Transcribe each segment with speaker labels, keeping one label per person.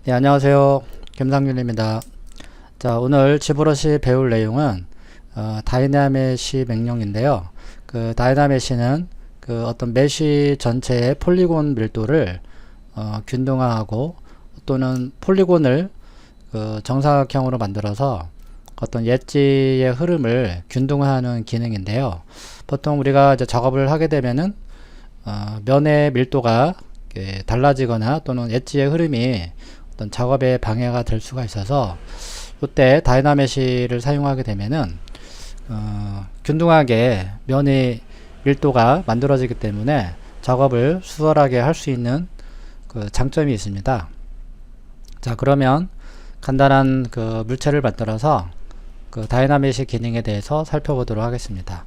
Speaker 1: 네, 안녕하세요. 김상균입니다. 자, 오늘 지브러시 배울 내용은 다이나메시 명령인데요. 그 다이나메시는 그 어떤 메시 전체의 폴리곤 밀도를 균등화하고 또는 폴리곤을 그 정사각형으로 만들어서 어떤 엣지의 흐름을 균등화하는 기능인데요. 보통 우리가 이제 작업을 하게 되면은 면의 밀도가 달라지거나 또는 엣지의 흐름이 어떤 작업에 방해가 될 수가 있어서 이때 다이나메시를 사용하게 되면은 균등하게 면의 밀도가 만들어지기 때문에 작업을 수월하게 할 수 있는 그 장점이 있습니다. 자, 그러면 간단한 그 물체를 만들어서 그 다이나메시 기능에 대해서 살펴보도록 하겠습니다.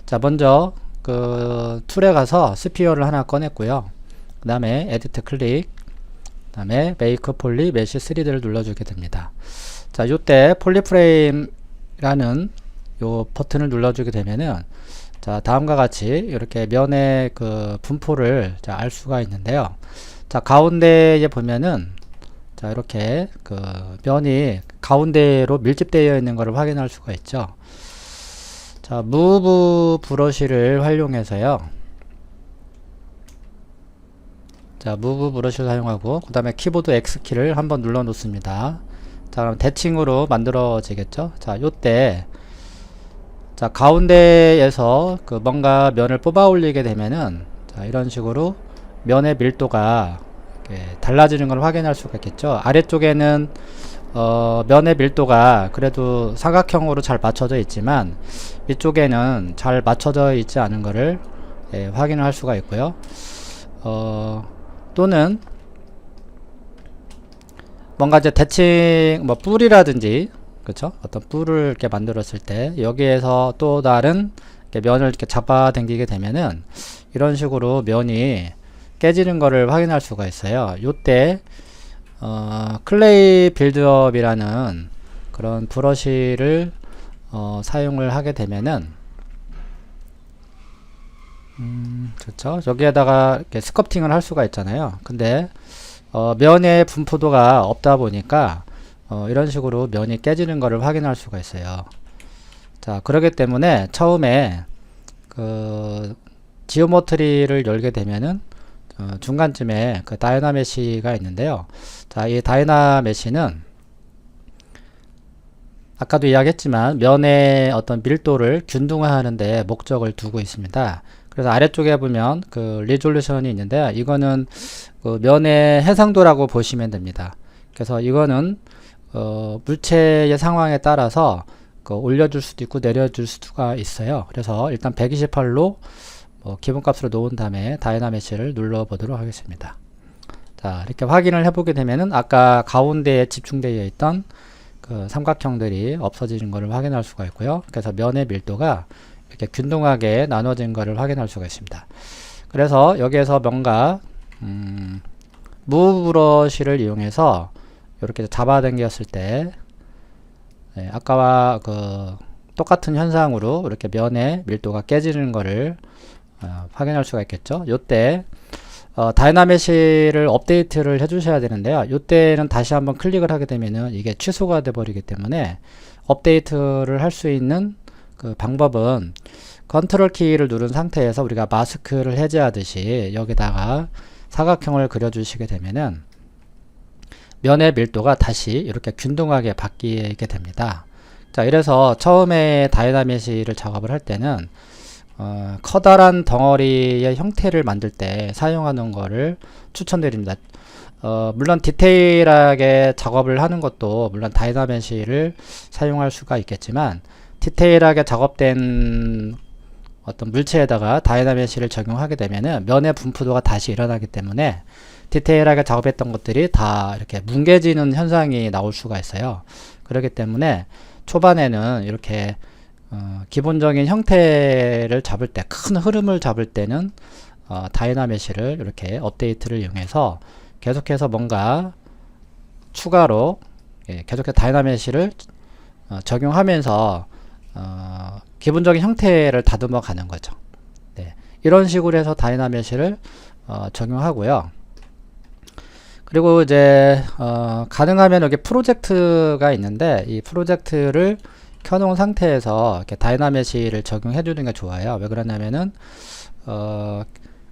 Speaker 1: 자, 먼저 그 툴에 가서 스피어를 하나 꺼냈고요. 그 다음에 에디트 클릭, 그 다음에 메이크 폴리 메시 3D를 눌러주게 됩니다. 자, 요때 폴리프레임이라는 요 버튼을 눌러주게 되면은 자, 다음과 같이 이렇게 면의 그 분포를 알 수가 있는데요. 자, 가운데에 보면은 자, 이렇게 그 면이 가운데로 밀집되어 있는 것을 확인할 수가 있죠. 자, 무브 브러쉬를 활용해서요. 자, 무브 브러쉬를 사용하고 그 다음에 키보드 X키를 한번 눌러 놓습니다. 자, 그럼 대칭으로 만들어지겠죠. 자, 요때 자, 가운데에서 그 뭔가 면을 뽑아 올리게 되면은 자, 이런 식으로 면의 밀도가 달라지는 걸 확인할 수가 있겠죠. 아래쪽에는 면의 밀도가 그래도 삼각형으로 잘 맞춰져 있지만 위쪽에는 잘 맞춰져 있지 않은 것을 확인을 할 수가 있고요. 또는 뭔가 이제 대칭 뭐 뿔이라든지 그렇죠? 어떤 뿔을 이렇게 만들었을 때 여기에서 또 다른 면을 이렇게 잡아당기게 되면은 이런 식으로 면이 깨지는 것을 확인할 수가 있어요. 요때 클레이 빌드업이라는 그런 브러쉬를 사용을 하게 되면은 그렇죠. 여기에다가 이렇게 스컬프팅을 할 수가 있잖아요. 근데 면의 분포도가 없다 보니까 이런 식으로 면이 깨지는 것을 확인할 수가 있어요. 자, 그러기 때문에 처음에 그 지오메트리를 열게 되면은 중간쯤에 그 다이나메시가 있는데요. 자, 이 다이나메시는 아까도 이야기했지만 면의 어떤 밀도를 균등화하는 데 목적을 두고 있습니다. 그래서 아래쪽에 보면 그 리졸루션이 있는데 이거는 그 면의 해상도라고 보시면 됩니다. 그래서 이거는 물체의 상황에 따라서 그 올려줄 수도 있고 내려줄 수가 있어요. 그래서 일단 128로 기본값으로 놓은 다음에 다이나메시를 눌러 보도록 하겠습니다. 자, 이렇게 확인을 해보게 되면은 아까 가운데에 집중되어 있던 그 삼각형들이 없어지는 것을 확인할 수가 있고요. 그래서 면의 밀도가 이렇게 균등하게 나눠진 것을 확인할 수가 있습니다. 그래서 여기에서 뭔가 무브 브러쉬를 이용해서 이렇게 잡아당겼을 때 아까와 그 똑같은 현상으로 이렇게 면의 밀도가 깨지는 것을 확인할 수가 있겠죠. 요때 다이나메시를 업데이트를 해주셔야 되는데요. 요때는 다시 한번 클릭을 하게 되면은 이게 취소가 돼 버리기 때문에 업데이트를 할 수 있는 그 방법은 컨트롤 키를 누른 상태에서 우리가 마스크를 해제하듯이 여기다가 사각형을 그려주시게 되면은 면의 밀도가 다시 이렇게 균등하게 바뀌게 됩니다. 자, 이래서 처음에 다이나메시를 작업을 할 때는 커다란 덩어리의 형태를 만들 때 사용하는 것을 추천드립니다. 물론 디테일하게 작업을 하는 것도 물론 다이나메시를 사용할 수가 있겠지만 디테일하게 작업된 어떤 물체에다가 다이나메시를 적용하게 되면은 면의 분포도가 다시 일어나기 때문에 디테일하게 작업했던 것들이 다 이렇게 뭉개지는 현상이 나올 수가 있어요. 그렇기 때문에 초반에는 이렇게 기본적인 형태를 잡을 때, 큰 흐름을 잡을 때는 다이나메시를 이렇게 업데이트를 이용해서 계속해서 뭔가 추가로 계속해서 다이나메시를 적용하면서 기본적인 형태를 다듬어 가는 거죠. 네, 이런 식으로 해서 다이나메시를 적용하고요. 그리고 이제 가능하면 여기 프로젝트가 있는데 이 프로젝트를 켜놓은 상태에서 이렇게 다이나메시를 적용해 주는 게 좋아요. 왜 그러냐면은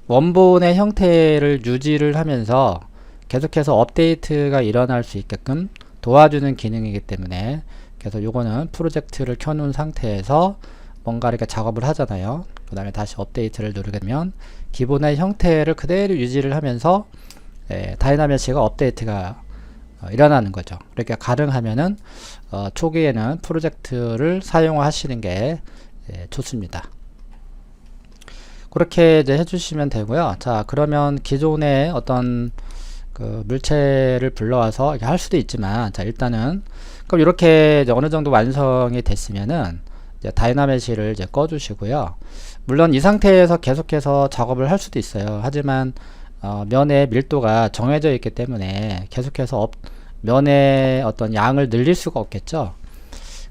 Speaker 1: 원본의 형태를 유지를 하면서 계속해서 업데이트가 일어날 수 있게끔 도와주는 기능이기 때문에, 그래서 요거는 프로젝트를 켜놓은 상태에서 뭔가 이렇게 작업을 하잖아요. 그 다음에 다시 업데이트를 누르게 되면 기본의 형태를 그대로 유지를 하면서 다이나메시가 업데이트가 일어나는 거죠. 그러니까 가능하면은 초기에는 프로젝트를 사용하시는 게 좋습니다. 그렇게 이제 해주시면 되고요. 자, 그러면 기존의 어떤 그 물체를 불러와서 이렇게 할 수도 있지만, 자, 일단은 그럼 이렇게 이제 어느 정도 완성이 됐으면은 이제 다이나메시를 이제 꺼주시고요. 물론 이 상태에서 계속해서 작업을 할 수도 있어요. 하지만 면의 밀도가 정해져 있기 때문에 계속해서 면의 어떤 양을 늘릴 수가 없겠죠.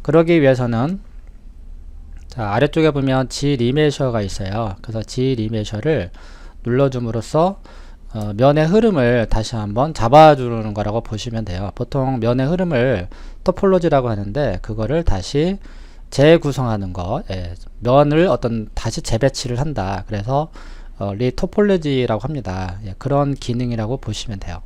Speaker 1: 그러기 위해서는 자, 아래쪽에 보면 G 리메셔가 있어요. 그래서 G 리메셔를 눌러줌으로써 면의 흐름을 다시 한번 잡아주는 거라고 보시면 돼요. 보통 면의 흐름을 토폴로지라고 하는데, 그거를 다시 재구성하는 거, 면을 다시 재배치를 한다. 그래서 리토폴로지라고 합니다. 그런 기능이라고 보시면 돼요.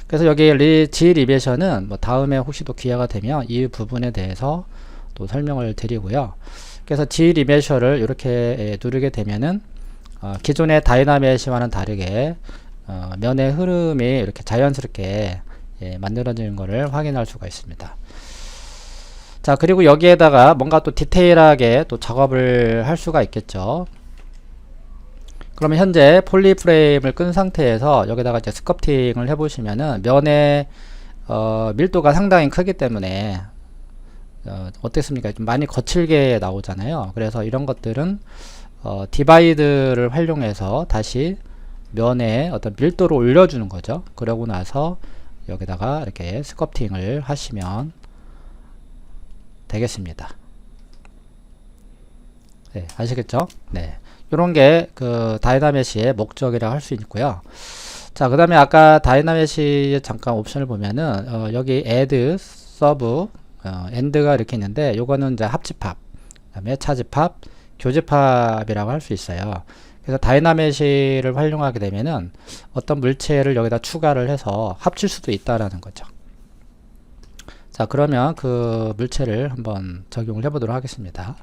Speaker 1: 그래서 여기 G 리메셔는 뭐 다음에 혹시 또 기회가 되면 이 부분에 대해서 또 설명을 드리고요. 그래서 G 리메셔를 이렇게 누르게 되면은 기존의 다이나메시와는 다르게 면의 흐름이 이렇게 자연스럽게 만들어지는 것을 확인할 수가 있습니다. 자, 그리고 여기에다가 뭔가 또 디테일하게 또 작업을 할 수가 있겠죠. 그러면 현재 폴리프레임을 끈 상태에서 여기다가 이제 스커프팅을 해보시면은 면의 밀도가 상당히 크기 때문에 어떻습니까? 좀 많이 거칠게 나오잖아요. 그래서 이런 것들은 디바이드를 활용해서 다시 면의 어떤 밀도를 올려주는 거죠. 그러고 나서 여기다가 이렇게 스커프팅을 하시면 되겠습니다. 네, 아시겠죠? 네. 요런 게 그 다이나메시의 목적이라고 할 수 있고요. 자, 그 다음에 아까 다이나메시의 잠깐 옵션을 보면은 여기 add, sub, end가 이렇게 있는데, 요거는 이제 합집합, 그 다음에 차집합, 교집합이라고 할 수 있어요. 그래서 다이나메시를 활용하게 되면은 어떤 물체를 여기다 추가를 해서 합칠 수도 있다라는 거죠. 자, 그러면 그 물체를 한번 적용을 해보도록 하겠습니다.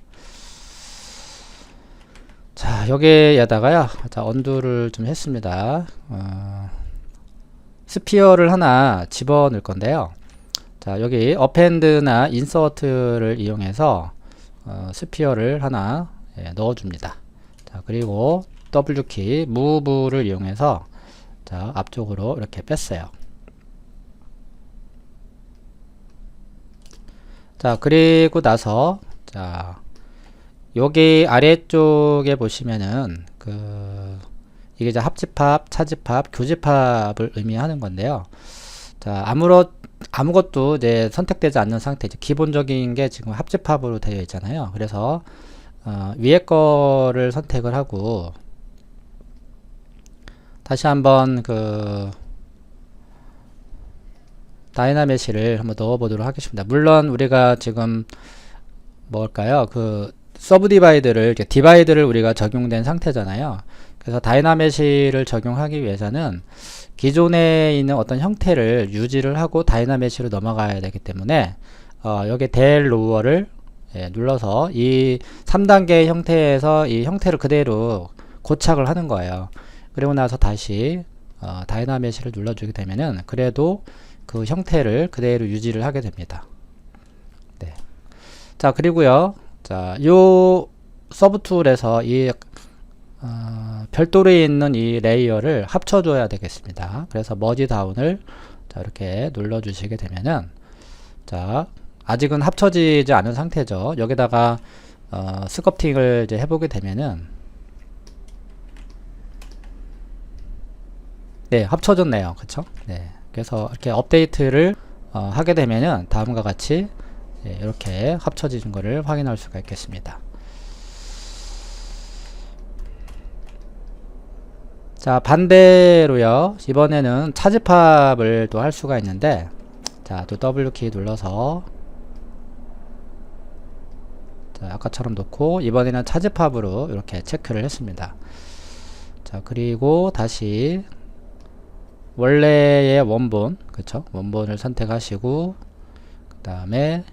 Speaker 1: 자, 여기에다가요, 자, 언두를 좀 했습니다. 스피어를 하나 집어 넣을 건데요. 자, 여기 어펜드나 인서트를 이용해서 스피어를 하나 넣어 줍니다. 자, 그리고 W키 무브를 이용해서 자, 앞쪽으로 이렇게 뺐어요. 자, 그리고 나서 자, 여기 아래쪽에 보시면은 이게 이제 합집합, 차집합, 교집합을 의미하는 건데요. 자, 아무것도 이제 선택되지 않는 상태, 이제 기본적인 게 지금 합집합으로 되어 있잖아요. 그래서 위에 거를 선택을 하고 다시 한번 다이나메시를 한번 넣어 보도록 하겠습니다. 물론 우리가 지금 뭘까요? 서브 디바이드를, 디바이드를 우리가 적용된 상태잖아요. 그래서 다이나메시를 적용하기 위해서는 기존에 있는 어떤 형태를 유지를 하고 다이나메시로 넘어가야 되기 때문에 여기 델 로어를 눌러서 이 3단계 형태에서 이 형태를 그대로 고착을 하는 거예요. 그리고 나서 다시 다이나메시를 눌러주게 되면은 그래도 그 형태를 그대로 유지를 하게 됩니다. 네. 자, 그리고요. 자, 요 서브 툴에서 이 별도로 있는 이 레이어를 합쳐줘야 되겠습니다. 그래서 머지 다운을 자, 이렇게 눌러주시게 되면은 자, 아직은 합쳐지지 않은 상태죠. 여기다가 스커프팅을 이제 해보게 되면은 네, 합쳐졌네요. 그쵸? 네. 그래서 이렇게 업데이트를 하게 되면은 다음과 같이 이렇게 합쳐지는 것을 확인할 수가 있겠습니다. 자, 반대로요. 이번에는 차집합을 또 할 수가 있는데, 자, 또 W키 눌러서, 자, 아까처럼 놓고, 이번에는 차집합으로 이렇게 체크를 했습니다. 자, 그리고 다시, 원래의 원본, 그쵸? 원본을 선택하시고, 그 다음에,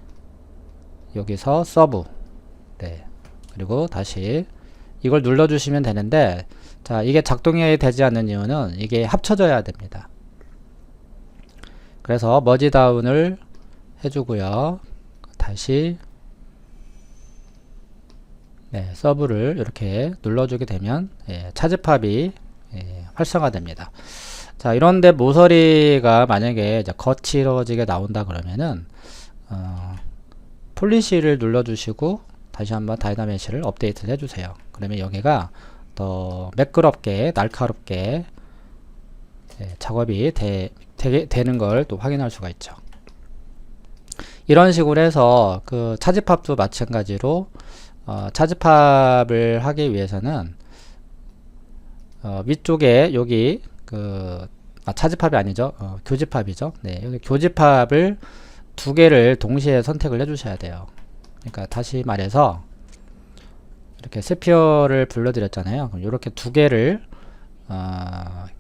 Speaker 1: 여기서 서브, 네. 그리고 다시, 이걸 눌러주시면 되는데, 자, 이게 작동이 되지 않는 이유는 이게 합쳐져야 됩니다. 그래서 머지 다운을 해주고요. 다시 네, 서브를 이렇게 눌러주게 되면 차집합이 활성화됩니다. 자, 이런데 모서리가 만약에 이제 거칠어지게 나온다 그러면은 폴리시를 눌러주시고 다시 한번 다이나메시를 업데이트를 해주세요. 그러면 여기가 더 매끄럽게 날카롭게 작업이 되는 걸 또 확인할 수가 있죠. 이런 식으로 해서 그 차집합도 마찬가지로 차집합을 하기 위해서는 위쪽에 여기 그 차집합이 아니죠. 교집합이죠. 네, 여기 교집합을 두 개를 동시에 선택을 해 주셔야 돼요. 그러니까 다시 말해서 이렇게 스피어를 불러드렸잖아요. 그럼 이렇게 두 개를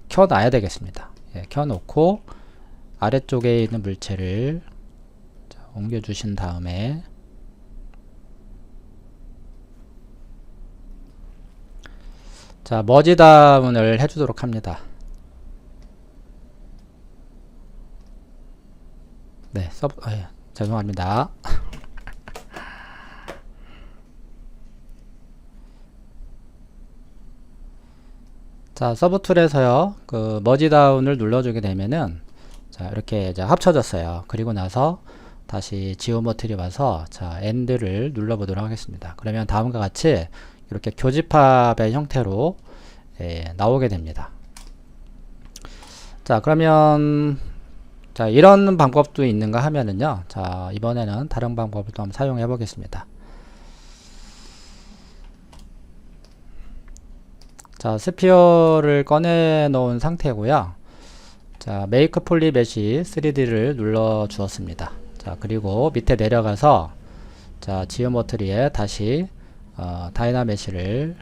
Speaker 1: 켜놔야 되겠습니다. 켜놓고 아래쪽에 있는 물체를 옮겨주신 다음에 자, 머지 다운을 해주도록 합니다. 네, 죄송합니다. 자, 서브 툴에서요, 그 머지 다운을 눌러주게 되면은 자, 이렇게 이제 합쳐졌어요. 그리고 나서 다시 지오메트리 와서 자, 엔드를 눌러보도록 하겠습니다. 그러면 다음과 같이 이렇게 교집합의 형태로 나오게 됩니다. 자, 그러면 자, 이런 방법도 있는가 하면은요, 자, 이번에는 다른 방법을 또 한번 사용해 보겠습니다. 자, 스피어를 꺼내 놓은 상태고요. 자, 메이크 폴리 메시 3D를 눌러 주었습니다. 자, 그리고 밑에 내려가서 자, 지오메트리에 다시 다이나메시를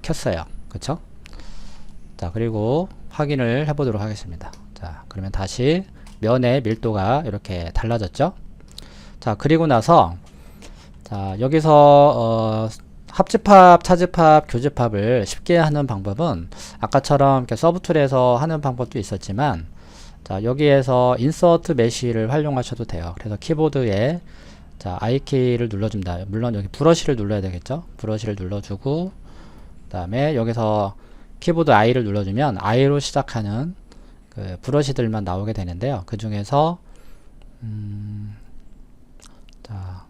Speaker 1: 켰어요. 그쵸? 자, 그리고 확인을 해 보도록 하겠습니다. 자, 그러면 다시 면의 밀도가 이렇게 달라졌죠? 자, 그리고 나서 자, 여기서 합집합, 차집합, 교집합을 쉽게 하는 방법은 아까처럼 이렇게 서브 툴에서 하는 방법도 있었지만 자, 여기에서 인서트 메시를 활용하셔도 돼요. 그래서 키보드에 자, I키를 눌러줍니다. 물론 여기 브러쉬를 눌러야 되겠죠? 브러쉬를 눌러주고 그 다음에 여기서 키보드 I를 눌러주면 I로 시작하는 그 브러쉬들만 나오게 되는데요. 그 중에서 자,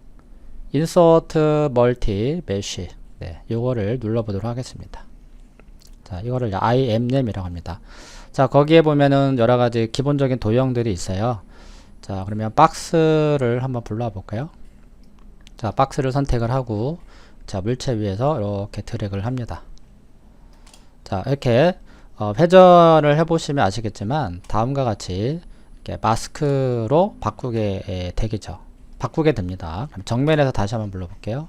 Speaker 1: 인서트 멀티 메쉬 네, 요거를 눌러보도록 하겠습니다. 자, 이거를 IMNam이라고 합니다. 자, 거기에 보면은 여러가지 기본적인 도형들이 있어요. 자, 그러면 박스를 한번 불러볼까요? 자, 박스를 선택을 하고 자, 물체 위에서 이렇게 드래그를 합니다. 자, 이렇게 회전을 해보시면 아시겠지만 다음과 같이 이렇게 마스크로 바꾸게 되겠죠. 바꾸게 됩니다. 그럼 정면에서 다시 한번 불러볼게요.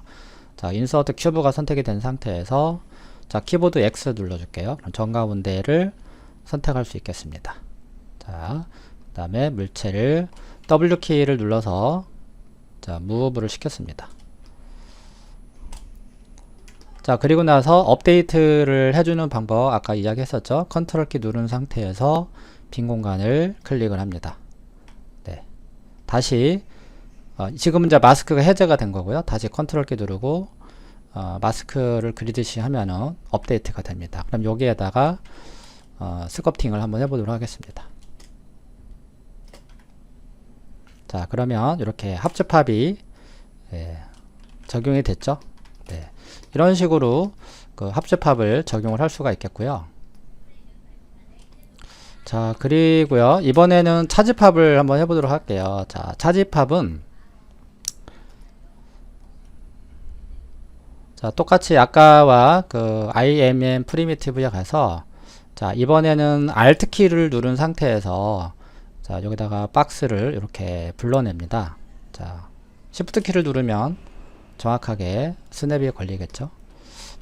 Speaker 1: 자, 인서트 큐브가 선택이 된 상태에서 자, 키보드 X 눌러줄게요. 그럼 정가운데를 선택할 수 있겠습니다. 자, 그 다음에 물체를 W키를 눌러서 자, 무브를 시켰습니다. 자, 그리고 나서 업데이트를 해주는 방법 아까 이야기했었죠. 컨트롤 키 누른 상태에서 빈 공간을 클릭을 합니다. 네, 다시 지금은 이제 마스크가 해제가 된 거고요. 다시 컨트롤 키 누르고 마스크를 그리듯이 하면은 업데이트가 됩니다. 그럼 여기에다가 스culpting을 한번 해보도록 하겠습니다. 자, 그러면 이렇게 합집합이 적용이 됐죠. 네, 이런 식으로 그 합집합을 적용을 할 수가 있겠고요. 자, 그리고요, 이번에는 차집합을 한번 해보도록 할게요. 자, 차집합은 자, 똑같이 아까와 그 IMM 프리미티브에 가서, 자, 이번에는 Alt 키를 누른 상태에서, 자, 여기다가 박스를 이렇게 불러냅니다. 자, Shift 키를 누르면 정확하게 스냅이 걸리겠죠.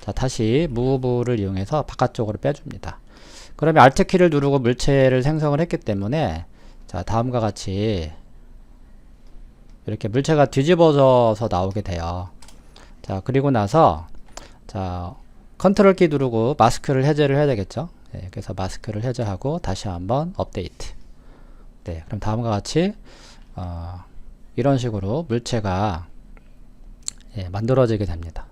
Speaker 1: 자, 다시 무브를 이용해서 바깥쪽으로 빼줍니다. 그러면 Alt 키를 누르고 물체를 생성을 했기 때문에, 자, 다음과 같이 이렇게 물체가 뒤집어져서 나오게 돼요. 자, 그리고 나서, 자, 컨트롤 키 누르고 마스크를 해제를 해야 되겠죠. 네, 그래서 마스크를 해제하고 다시 한번 업데이트. 네, 그럼 다음과 같이 이런 식으로 물체가 만들어지게 됩니다.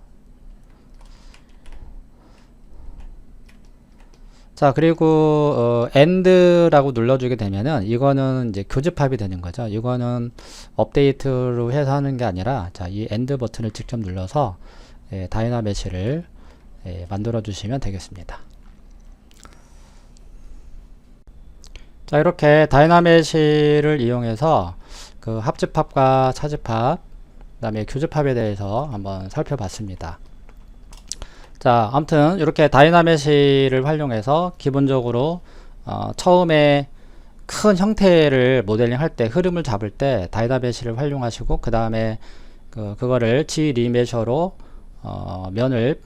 Speaker 1: 자, 그리고 end라고 눌러주게 되면은 이거는 이제 교집합이 되는 거죠. 이거는 업데이트로 해서 하는 게 아니라, 자, 이 end 버튼을 직접 눌러서 다이나메시를 만들어 주시면 되겠습니다. 자, 이렇게 다이나메시를 이용해서 그 합집합과 차집합, 그 다음에 교집합에 대해서 한번 살펴봤습니다. 자, 아무튼 이렇게 다이나메시를 활용해서 기본적으로 처음에 큰 형태를 모델링 할 때, 흐름을 잡을 때 다이나메시를 활용하시고, 그 다음에 그거를 G 리메셔로 면을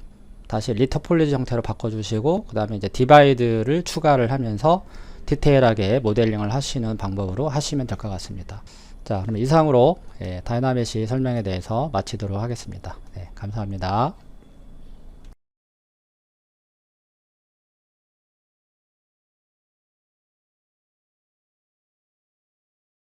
Speaker 1: 다시 리터폴리지 형태로 바꿔주시고, 그 다음에 이제 디바이드를 추가를 하면서 디테일하게 모델링을 하시는 방법으로 하시면 될 것 같습니다. 자, 그럼 이상으로 다이나메시 설명에 대해서 마치도록 하겠습니다. 네, 감사합니다.